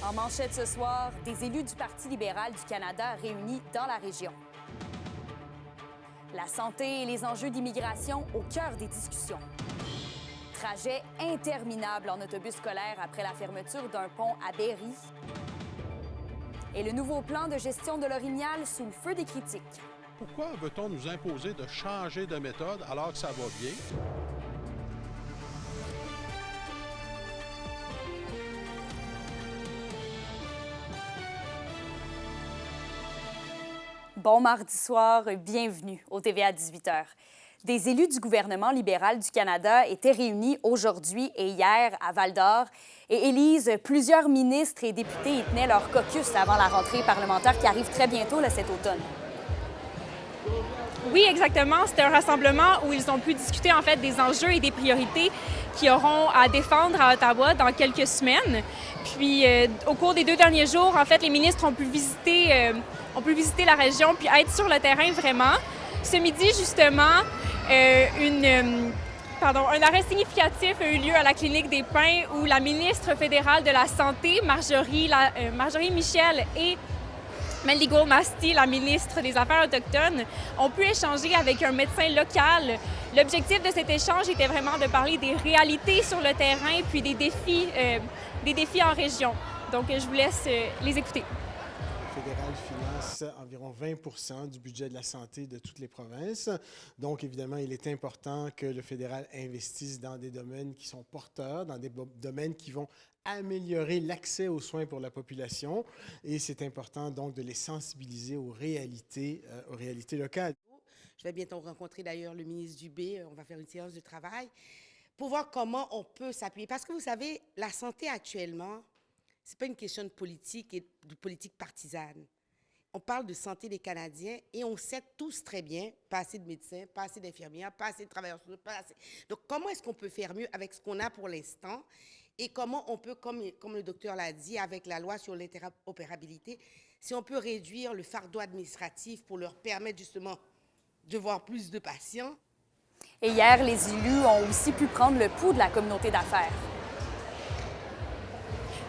En manchette ce soir, des élus du Parti libéral du Canada réunis dans la région. La santé et les enjeux d'immigration au cœur des discussions. Trajet interminable en autobus scolaire après la fermeture d'un pont à Berry. Et le nouveau plan de gestion de l'Orignal sous le feu des critiques. Pourquoi veut-on nous imposer de changer de méthode alors que ça va bien? Bon mardi soir, bienvenue au TVA 18h. Des élus du gouvernement libéral du Canada étaient réunis aujourd'hui et hier à Val-d'Or. Et Élise, plusieurs ministres et députés y tenaient leur caucus avant la rentrée parlementaire qui arrive très bientôt cet automne. Oui, exactement. C'était un rassemblement où ils ont pu discuter en fait des enjeux et des priorités qu'ils auront à défendre à Ottawa dans quelques semaines. Puis, au cours des 2 derniers jours, en fait, les ministres ont pu visiter la région puis être sur le terrain vraiment. Ce midi, justement, un arrêt significatif a eu lieu à la clinique des Pins où la ministre fédérale de la Santé, Marjorie Michel, et Mandy Gould-Masti, la ministre des Affaires autochtones, ont pu échanger avec un médecin local. L'objectif de cet échange était vraiment de parler des réalités sur le terrain puis des défis en région. Donc, je vous laisse les écouter. Le fédéral finance environ 20 du budget de la santé de toutes les provinces. Donc, évidemment, il est important que le fédéral investisse dans des domaines qui sont porteurs, dans des domaines qui vont améliorer l'accès aux soins pour la population. Et c'est important, donc, de les sensibiliser aux réalités locales. Je vais bientôt rencontrer d'ailleurs le ministre Dubé. On va faire une séance de travail pour voir comment on peut s'appuyer. Parce que vous savez, la santé actuellement, ce n'est pas une question de politique et de politique partisane. On parle de santé des Canadiens et on sait tous très bien, pas assez de médecins, pas assez d'infirmières, pas assez de travailleurs sociaux, pas assez. Donc, comment est-ce qu'on peut faire mieux avec ce qu'on a pour l'instant et comment on peut, comme le docteur l'a dit, avec la loi sur l'interopérabilité, si on peut réduire le fardeau administratif pour leur permettre justement de voir plus de patients. Et hier, les élus ont aussi pu prendre le pouls de la communauté d'affaires.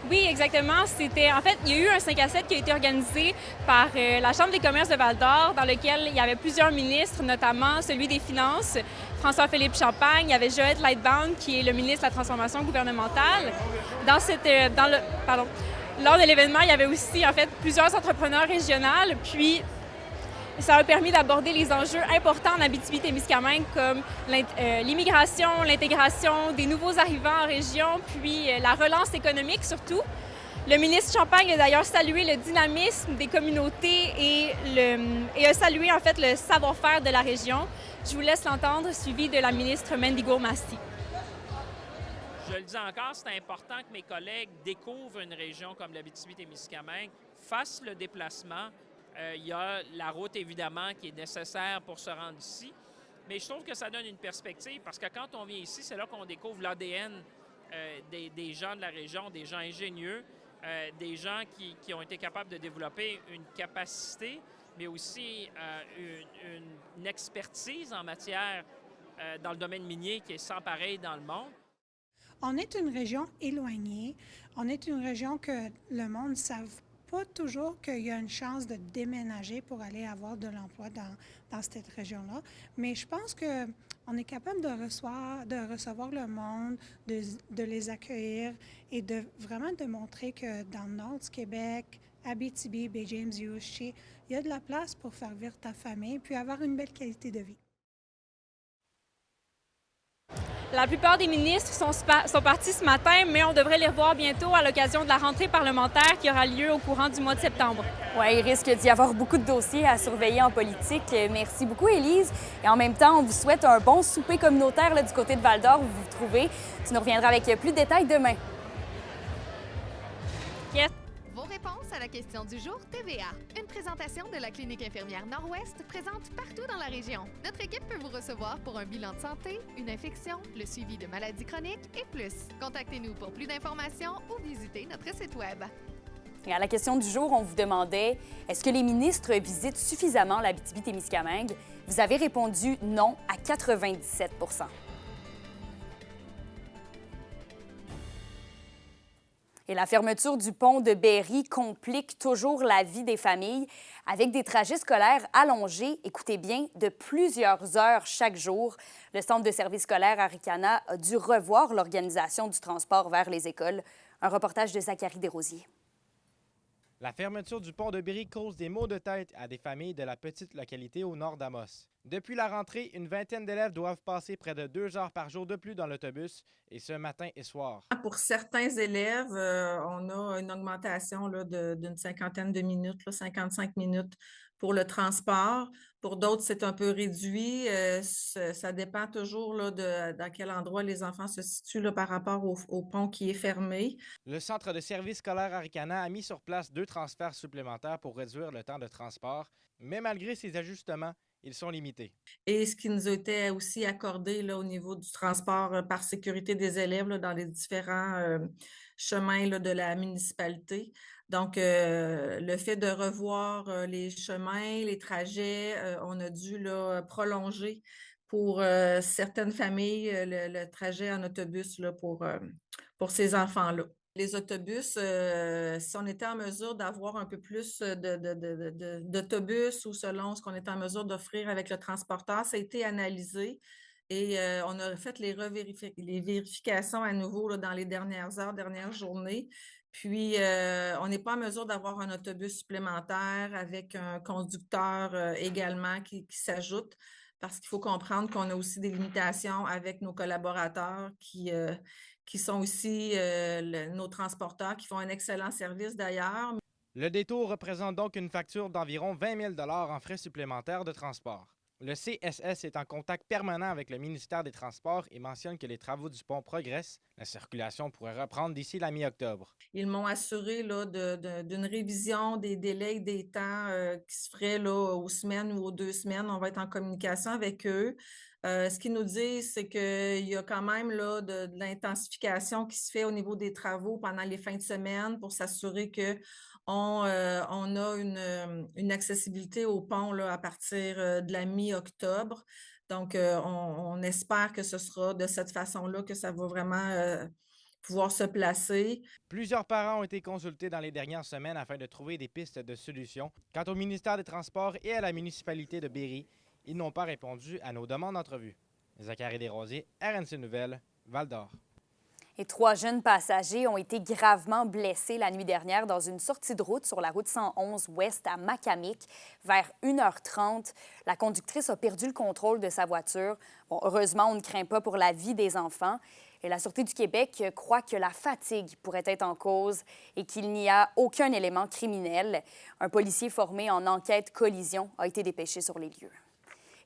Oui, exactement. En fait, il y a eu un 5 à 7 qui a été organisé par la Chambre des commerces de Val-d'Or, dans lequel il y avait plusieurs ministres, notamment celui des Finances, François-Philippe Champagne, il y avait Joël Lightbound, qui est le ministre de la Transformation gouvernementale. Lors de l'événement, il y avait aussi, en fait, plusieurs entrepreneurs régionaux, puis ça a permis d'aborder les enjeux importants en Abitibi-Témiscamingue comme l'immigration, l'intégration des nouveaux arrivants en région, puis la relance économique surtout. Le ministre Champagne a d'ailleurs salué le dynamisme des communautés et a salué en fait le savoir-faire de la région. Je vous laisse l'entendre, suivi de la ministre Mandy Gould-Masti. Je le dis encore, c'est important que mes collègues découvrent une région comme l'Abitibi-Témiscamingue, fassent le déplacement. Il y a la route, évidemment, qui est nécessaire pour se rendre ici. Mais je trouve que ça donne une perspective parce que quand on vient ici, c'est là qu'on découvre l'ADN des gens de la région, des gens ingénieux, des gens qui ont été capables de développer une capacité, mais aussi une expertise en matière dans le domaine minier qui est sans pareil dans le monde. On est une région éloignée. On est une région que le monde ne savent pas toujours qu'il y a une chance de déménager pour aller avoir de l'emploi dans cette région-là. Mais je pense qu'on est capable de recevoir le monde, de les accueillir et vraiment de montrer que dans le nord du Québec, Abitibi, Baie-James, il y a de la place pour faire vivre ta famille puis avoir une belle qualité de vie. La plupart des ministres sont partis ce matin, mais on devrait les revoir bientôt à l'occasion de la rentrée parlementaire qui aura lieu au courant du mois de septembre. Oui, il risque d'y avoir beaucoup de dossiers à surveiller en politique. Merci beaucoup, Élise. Et en même temps, on vous souhaite un bon souper communautaire du côté de Val-d'Or où vous vous trouvez. Tu nous reviendras avec plus de détails demain. Yes. Vos réponses à la question du jour TVA. Une présentation de la Clinique infirmière Nord-Ouest présente partout dans la région. Notre équipe peut vous recevoir pour un bilan de santé, une infection, le suivi de maladies chroniques et plus. Contactez-nous pour plus d'informations ou visitez notre site Web. Et à la question du jour, on vous demandait « Est-ce que les ministres visitent suffisamment l'Abitibi-Témiscamingue? » Vous avez répondu non à 97 %. Et la fermeture du pont de Berry complique toujours la vie des familles avec des trajets scolaires allongés, écoutez bien, de plusieurs heures chaque jour. Le Centre de services scolaires Arikana a dû revoir l'organisation du transport vers les écoles. Un reportage de Zachary Desrosiers. La fermeture du pont de Berry cause des maux de tête à des familles de la petite localité au nord d'Amos. Depuis la rentrée, une vingtaine d'élèves doivent passer près de 2 heures par jour de plus dans l'autobus, et ce matin et soir. Pour certains élèves, on a une augmentation là, d'une cinquantaine de minutes, là, 55 minutes pour le transport. Pour d'autres, c'est un peu réduit. Ça dépend toujours là, dans quel endroit les enfants se situent là, par rapport au pont qui est fermé. Le Centre de services scolaires Arikana a mis sur place 2 transferts supplémentaires pour réduire le temps de transport, mais malgré ces ajustements, ils sont limités. Et ce qui nous a été aussi accordé là, au niveau du transport par sécurité des élèves là, dans les différents chemins là, de la municipalité. Donc, le fait de revoir les chemins, les trajets, on a dû là, prolonger pour certaines familles le trajet en autobus là, pour ces enfants-là. Les autobus, si on était en mesure d'avoir un peu plus d'autobus ou selon ce qu'on est en mesure d'offrir avec le transporteur, ça a été analysé et on a fait les vérifications à nouveau là, dans les dernières heures, dernières journées. Puis, on n'est pas en mesure d'avoir un autobus supplémentaire avec un conducteur également qui s'ajoute parce qu'il faut comprendre qu'on a aussi des limitations avec nos collaborateurs qui sont aussi nos transporteurs, qui font un excellent service d'ailleurs. Le détour représente donc une facture d'environ 20 000 en frais supplémentaires de transport. Le CSS est en contact permanent avec le ministère des Transports et mentionne que les travaux du pont progressent. La circulation pourrait reprendre d'ici la mi-octobre. Ils m'ont assuré là, d'une révision des délais et des temps qui se ferait là, aux semaines ou aux 2 semaines. On va être en communication avec eux. Ce qu'ils nous disent, c'est qu'il y a quand même là, de l'intensification qui se fait au niveau des travaux pendant les fins de semaine pour s'assurer qu'on a une accessibilité au pont là, à partir de la mi-octobre. Donc, on espère que ce sera de cette façon-là que ça va vraiment pouvoir se placer. Plusieurs parents ont été consultés dans les dernières semaines afin de trouver des pistes de solutions. Quant au ministère des Transports et à la municipalité de Berry, ils n'ont pas répondu à nos demandes d'entrevue. Zachary Desrosiers, RNC Nouvelles, Val-d'Or. Et 3 jeunes passagers ont été gravement blessés la nuit dernière dans une sortie de route sur la route 111 ouest à Macamic. Vers 1h30, la conductrice a perdu le contrôle de sa voiture. Bon, heureusement, on ne craint pas pour la vie des enfants. Et la Sûreté du Québec croit que la fatigue pourrait être en cause et qu'il n'y a aucun élément criminel. Un policier formé en enquête collision a été dépêché sur les lieux.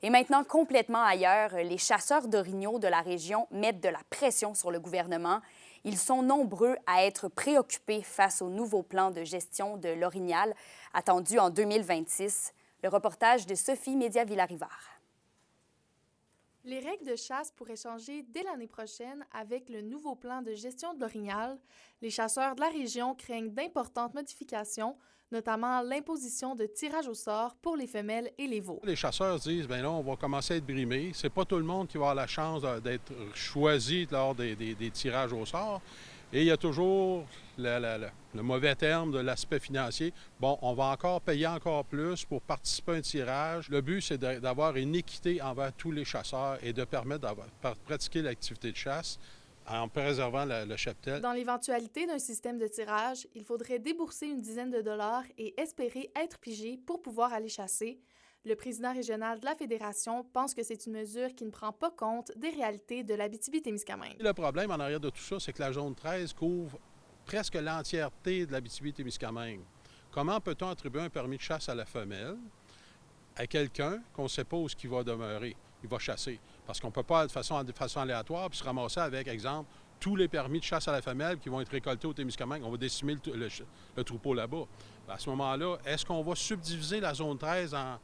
Et maintenant, complètement ailleurs, les chasseurs d'orignaux de la région mettent de la pression sur le gouvernement. Ils sont nombreux à être préoccupés face au nouveau plan de gestion de l'orignal attendu en 2026. Le reportage de Sophie Média-Villarivard. Les règles de chasse pourraient changer dès l'année prochaine avec le nouveau plan de gestion de l'orignal. Les chasseurs de la région craignent d'importantes modifications, notamment l'imposition de tirage au sort pour les femelles et les veaux. Les chasseurs disent, bien là, on va commencer à être brimés. C'est pas tout le monde qui va avoir la chance d'être choisi lors des tirages au sort. Et il y a toujours le mauvais terme de l'aspect financier. Bon, on va encore payer encore plus pour participer à un tirage. Le but, c'est d'avoir une équité envers tous les chasseurs et de permettre de pratiquer l'activité de chasse en préservant le cheptel. Dans l'éventualité d'un système de tirage, il faudrait débourser une dizaine de dollars et espérer être pigé pour pouvoir aller chasser. Le président régional de la Fédération pense que c'est une mesure qui ne prend pas compte des réalités de l'Abitibi-Témiscamingue. Le problème en arrière de tout ça, c'est que la zone 13 couvre presque l'entièreté de l'Abitibi-Témiscamingue. Comment peut-on attribuer un permis de chasse à la femelle à quelqu'un qu'on ne sait pas où il va demeurer? Il va chasser. Parce qu'on ne peut pas, de façon aléatoire, puis se ramasser avec, exemple, tous les permis de chasse à la femelle qui vont être récoltés au Témiscamingue. On va décimer le troupeau là-bas. À ce moment-là, est-ce qu'on va subdiviser la zone 13 en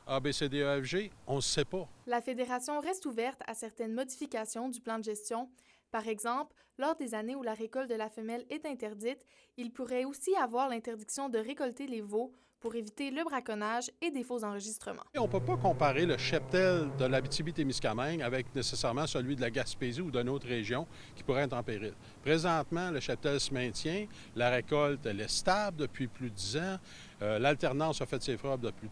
A, B, C, D, E, F, G? On ne sait pas. La Fédération reste ouverte à certaines modifications du plan de gestion, Par exemple, lors des années où la récolte de la femelle est interdite, il pourrait aussi avoir l'interdiction de récolter les veaux pour éviter le braconnage et des faux enregistrements. On ne peut pas comparer le cheptel de l'Abitibi-Témiscamingue avec nécessairement celui de la Gaspésie ou d'une autre région qui pourrait être en péril. Présentement, le cheptel se maintient, la récolte elle est stable depuis plus de 10 ans, l'alternance a fait ses preuves depuis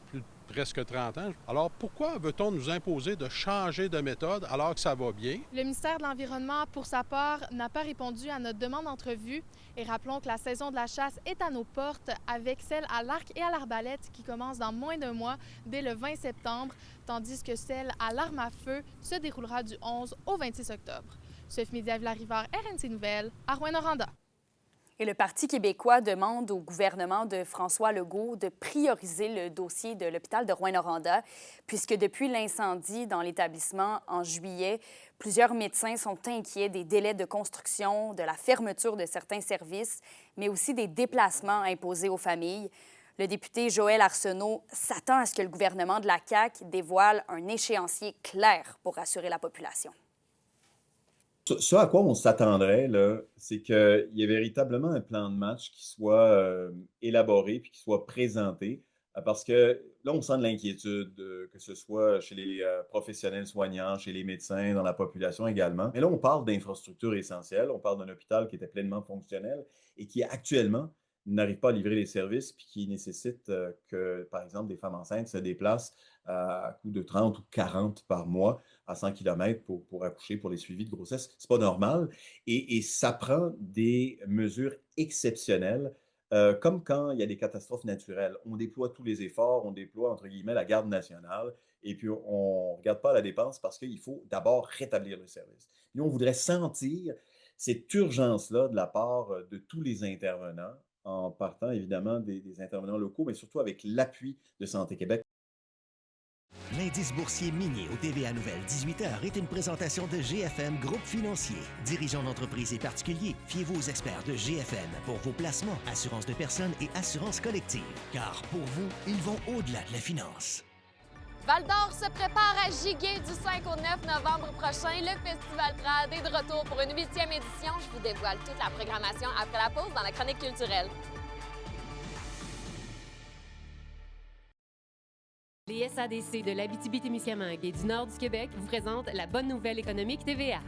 presque 30 ans. Alors pourquoi veut-on nous imposer de changer de méthode alors que ça va bien? Le ministère de l'Environnement, pour sa part, n'a pas répondu à notre demande d'entrevue. Et rappelons que la saison de la chasse est à nos portes avec celle à l'arc et à l'arbalète qui commence dans moins d'un mois, dès le 20 septembre, tandis que celle à l'arme à feu se déroulera du 11 au 26 octobre. Sophie Médiaville-Larivard, RNC Nouvelles, à Rouyn-Noranda. Et le Parti québécois demande au gouvernement de François Legault de prioriser le dossier de l'hôpital de Rouyn-Noranda, puisque depuis l'incendie dans l'établissement en juillet, plusieurs médecins sont inquiets des délais de construction, de la fermeture de certains services, mais aussi des déplacements imposés aux familles. Le député Joël Arsenault s'attend à ce que le gouvernement de la CAQ dévoile un échéancier clair pour rassurer la population. Ce à quoi on s'attendrait, là, c'est qu'il y ait véritablement un plan de match qui soit élaboré puis qui soit présenté. Parce que là, on sent de l'inquiétude, que ce soit chez les professionnels soignants, chez les médecins, dans la population également. Mais là, on parle d'infrastructures essentielles. On parle d'un hôpital qui était pleinement fonctionnel et qui actuellement n'arrive pas à livrer les services puis qui nécessite que, par exemple, des femmes enceintes se déplacent à coût de 30 ou 40 par mois à 100 km pour accoucher, pour les suivis de grossesse. C'est pas normal. Et ça prend des mesures exceptionnelles, comme quand il y a des catastrophes naturelles. On déploie tous les efforts, on déploie, entre guillemets, la garde nationale, et puis on ne regarde pas la dépense parce qu'il faut d'abord rétablir le service. Nous, on voudrait sentir cette urgence-là de la part de tous les intervenants, en partant évidemment des intervenants locaux, mais surtout avec l'appui de Santé Québec. L'indice boursier minier au TVA Nouvelle 18h est une présentation de GFM Groupe Financier. Dirigeants d'entreprises et particuliers, fiez-vous aux experts de GFM pour vos placements, assurances de personnes et assurances collectives. Car pour vous, ils vont au-delà de la finance. Val-d'Or se prépare à giguer du 5 au 9 novembre prochain. Le Festival Trad est de retour pour une 8e édition. Je vous dévoile toute la programmation après la pause dans la chronique culturelle. Les SADC de l'Abitibi-Témiscamingue et du nord du Québec vous présentent la bonne nouvelle économique TVA.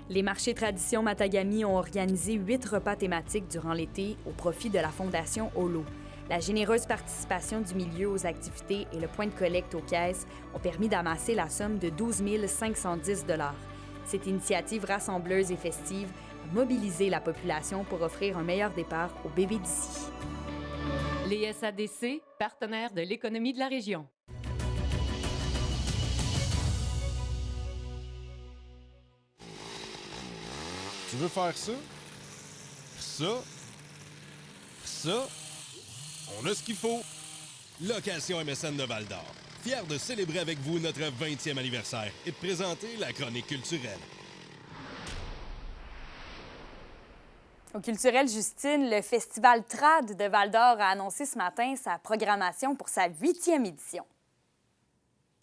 Les marchés Tradition Matagami ont organisé 8 repas thématiques durant l'été au profit de la Fondation Holo. La généreuse participation du milieu aux activités et le point de collecte aux caisses ont permis d'amasser la somme de 12 510 $. Cette initiative rassembleuse et festive a mobilisé la population pour offrir un meilleur départ aux bébés d'ici. Les SADC, partenaires de l'économie de la région. Tu veux faire ça? Ça? Ça? On a ce qu'il faut. Location MSN de Val-d'Or. Fier de célébrer avec vous notre 20e anniversaire et de présenter la chronique culturelle. Au Culturel Justine, le Festival Trad de Val-d'Or a annoncé ce matin sa programmation pour sa 8e édition.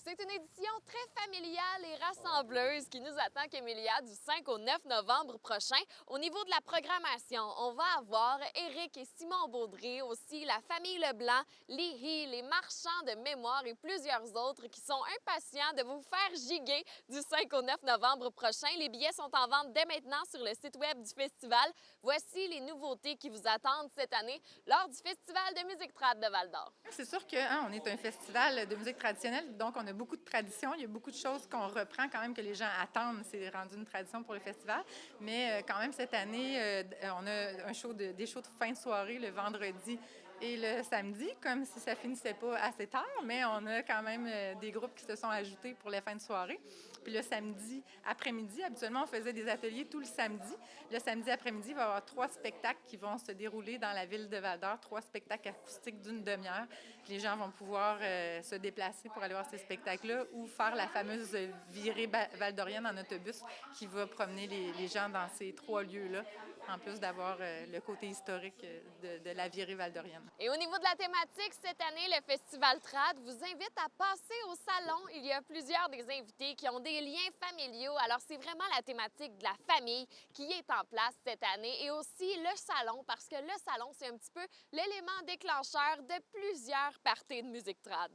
C'est une édition très familiale et rassembleuse qui nous attend, Camélia, du 5 au 9 novembre prochain. Au niveau de la programmation, on va avoir Éric et Simon Baudry, aussi la famille Leblanc, Lihi, les marchands de mémoire et plusieurs autres qui sont impatients de vous faire giguer du 5 au 9 novembre prochain. Les billets sont en vente dès maintenant sur le site web du festival. Voici les nouveautés qui vous attendent cette année lors du Festival de musique trad de Val-d'Or. C'est sûr qu'on est un festival de musique traditionnelle, donc on a beaucoup de traditions. Il y a beaucoup de choses qu'on reprend quand même, que les gens attendent. C'est rendu une tradition pour le festival. Mais quand même, cette année, on a des shows de fin de soirée le vendredi et le samedi, comme si ça finissait pas assez tard, mais on a quand même des groupes qui se sont ajoutés pour les fins de soirée. Puis le samedi après-midi, habituellement, on faisait des ateliers tout le samedi. Le samedi après-midi, il va y avoir 3 spectacles qui vont se dérouler dans la ville de Val-d'Or, 3 spectacles acoustiques d'une demi-heure. Les gens vont pouvoir se déplacer pour aller voir ces spectacles-là ou faire la fameuse virée valdorienne en autobus qui va promener les gens dans ces 3 lieux-là en plus d'avoir le côté historique de la virée val-d'Orienne. Et au niveau de la thématique, cette année, le Festival Trad vous invite à passer au salon. Il y a plusieurs des invités qui ont des liens familiaux. Alors, c'est vraiment la thématique de la famille qui est en place cette année. Et aussi le salon, parce que le salon, c'est un petit peu l'élément déclencheur de plusieurs parties de musique trad.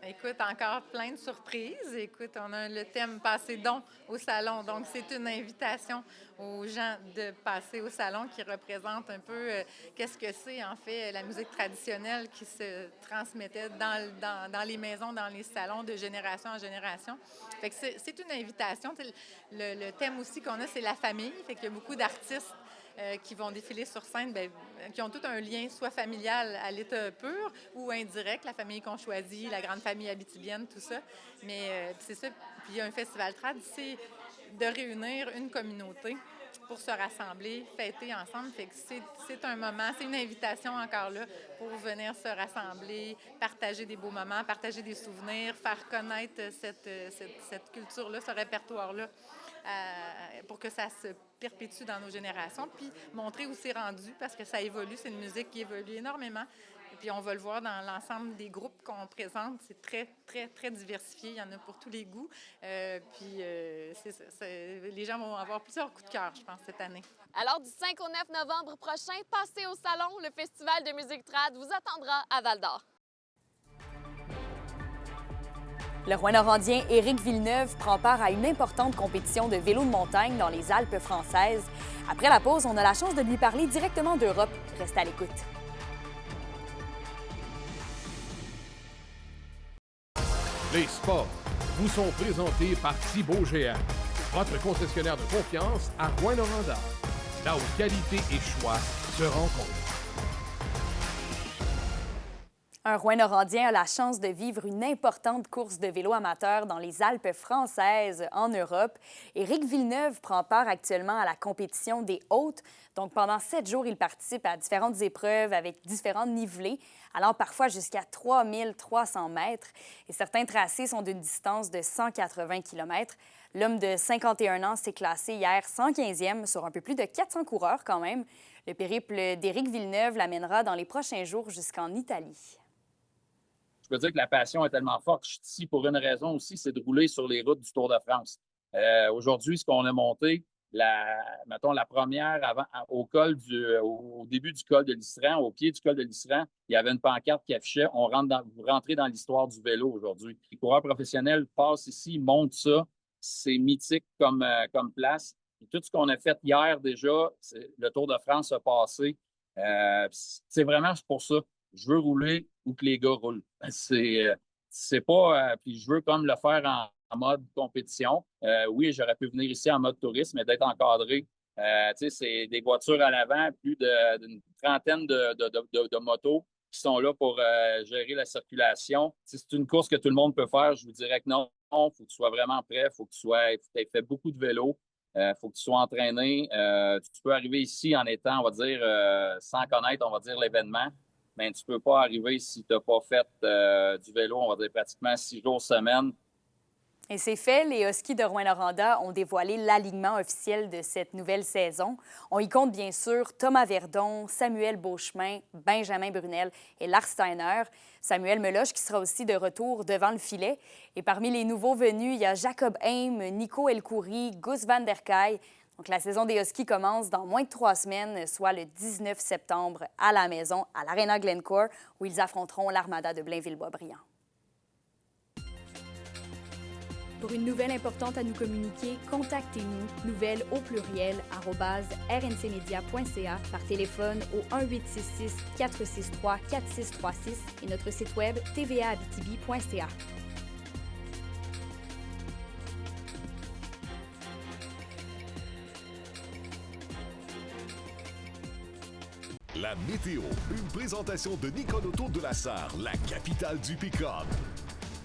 Écoute, encore plein de surprises. Écoute, on a le thème « Passer don » au salon. Donc, c'est une invitation aux gens de passer au salon qui représente un peu qu'est-ce que c'est, en fait, la musique traditionnelle qui se transmettait dans les maisons, dans les salons de génération en génération. Fait que c'est une invitation. Le thème aussi qu'on a, c'est la famille. Fait qu'il y a beaucoup d'artistes qui vont défiler sur scène, bien, qui ont tout un lien soit familial à l'état pur ou indirect, la famille qu'on choisit, la grande famille abitibienne, tout ça. Mais c'est ça. Puis il y a un festival trad, c'est de réunir une communauté pour se rassembler, fêter ensemble. Fait que c'est un moment, c'est une invitation encore là pour venir se rassembler, partager des beaux moments, partager des souvenirs, faire connaître cette culture-là, ce répertoire-là, pour que ça se perpétue dans nos générations, puis montrer où c'est rendu, parce que ça évolue, c'est une musique qui évolue énormément. Et puis on va le voir dans l'ensemble des groupes qu'on présente, c'est très, très, très diversifié, il y en a pour tous les goûts. Les gens vont avoir plusieurs coups de cœur, je pense, cette année. Alors, du 5 au 9 novembre prochain, passez au salon. Le Festival de musique trad vous attendra à Val-d'Or. Le Rouyn-Norandien Éric Villeneuve prend part à une importante compétition de vélo de montagne dans les Alpes françaises. Après la pause, on a la chance de lui parler directement d'Europe. Restez à l'écoute. Les sports vous sont présentés par Thibaut GM, votre concessionnaire de confiance à Rouyn-Noranda, là où qualité et choix se rencontrent. Un Rouyn-Norandien a la chance de vivre une importante course de vélo amateur dans les Alpes françaises en Europe. Éric Villeneuve prend part actuellement à la compétition des Hautes. Donc, pendant 7 jours, il participe à différentes épreuves avec différents nivelés, allant parfois jusqu'à 3300 mètres. Et certains tracés sont d'une distance de 180 km. L'homme de 51 ans s'est classé hier 115e sur un peu plus de 400 coureurs quand même. Le périple d'Éric Villeneuve l'amènera dans les prochains jours jusqu'en Italie. Je peux dire que la passion est tellement forte que je suis ici pour une raison aussi, c'est de rouler sur les routes du Tour de France. Aujourd'hui, ce qu'on a monté, mettons la première au début du col de l'Isran, au pied du col de l'Isran, il y avait une pancarte qui affichait « Vous rentrez dans l'histoire du vélo aujourd'hui ». Les coureurs professionnels passent ici, montent ça, c'est mythique comme place. Et tout ce qu'on a fait hier déjà, le Tour de France a passé. C'est vraiment pour ça. Je veux rouler où que les gars roulent. C'est pas... puis je veux comme le faire en mode compétition. Oui, j'aurais pu venir ici en mode tourisme, mais d'être encadré. C'est des voitures à l'avant, plus d'une trentaine de motos qui sont là pour gérer la circulation. Si c'est une course que tout le monde peut faire, je vous dirais que non. Il faut que tu sois vraiment prêt, il faut que tu aies fait beaucoup de vélo. Il faut que tu sois entraîné. Tu peux arriver ici en étant, on va dire, sans connaître, on va dire, l'événement. Mais tu ne peux pas arriver si tu n'as pas fait du vélo, on va dire, pratiquement 6 jours semaine. Et c'est fait, les Huskies de Rouyn-Noranda ont dévoilé l'alignement officiel de cette nouvelle saison. On y compte bien sûr Thomas Verdon, Samuel Beauchemin, Benjamin Brunel et Lars Steiner. Samuel Meloche qui sera aussi de retour devant le filet. Et parmi les nouveaux venus, il y a Jacob Heim, Nico Elkoury, Gus van der Kaay. Donc, la saison des Huskies commence dans moins de 3 semaines, soit le 19 septembre à la maison, à l'Arena Glencore, où ils affronteront l'Armada de Blainville-Boisbriand. Pour une nouvelle importante à nous communiquer, contactez-nous, nouvelles au pluriel, @rncmedia.ca, par téléphone au 1-866-463-4636 et notre site web tvaabitibi.ca. La météo, une présentation de Nicole Auto de la Sarre, la capitale du pick-up.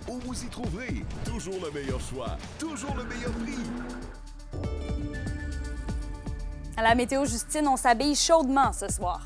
Où vous y trouverez toujours le meilleur choix, toujours le meilleur prix. À la météo, Justine, on s'habille chaudement ce soir.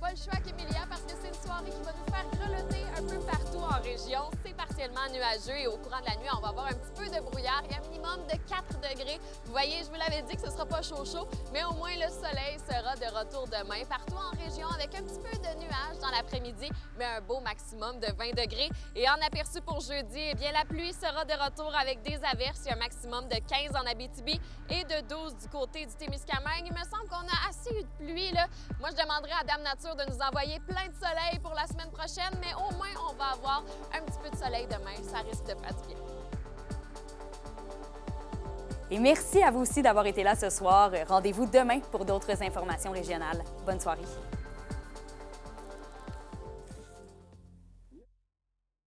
Pas le choix qu'Emilia, parce que c'est une soirée qui va nous faire grelotter un peu partout en région. C'est partiellement nuageux et au courant de la nuit, on va avoir un petit peu de brouillard. Il y a un minimum de 4 degrés. Vous voyez, je vous l'avais dit que ce ne sera pas chaud, mais au moins le soleil sera de retour demain partout en région avec un petit peu de nuages dans l'après-midi, mais un beau maximum de 20 degrés. Et en aperçu pour jeudi, eh bien, la pluie sera de retour avec des averses. Il y a un maximum de 15 en Abitibi et de 12 du côté du Témiscamingue. Il me semble qu'on a assez eu de pluie, là. Moi, je demanderais à Dame Nature de nous envoyer plein de soleil pour la semaine prochaine, mais au moins, on va avoir un petit peu de soleil demain. Ça risque de faire du bien. Et merci à vous aussi d'avoir été là ce soir. Rendez-vous demain pour d'autres informations régionales. Bonne soirée.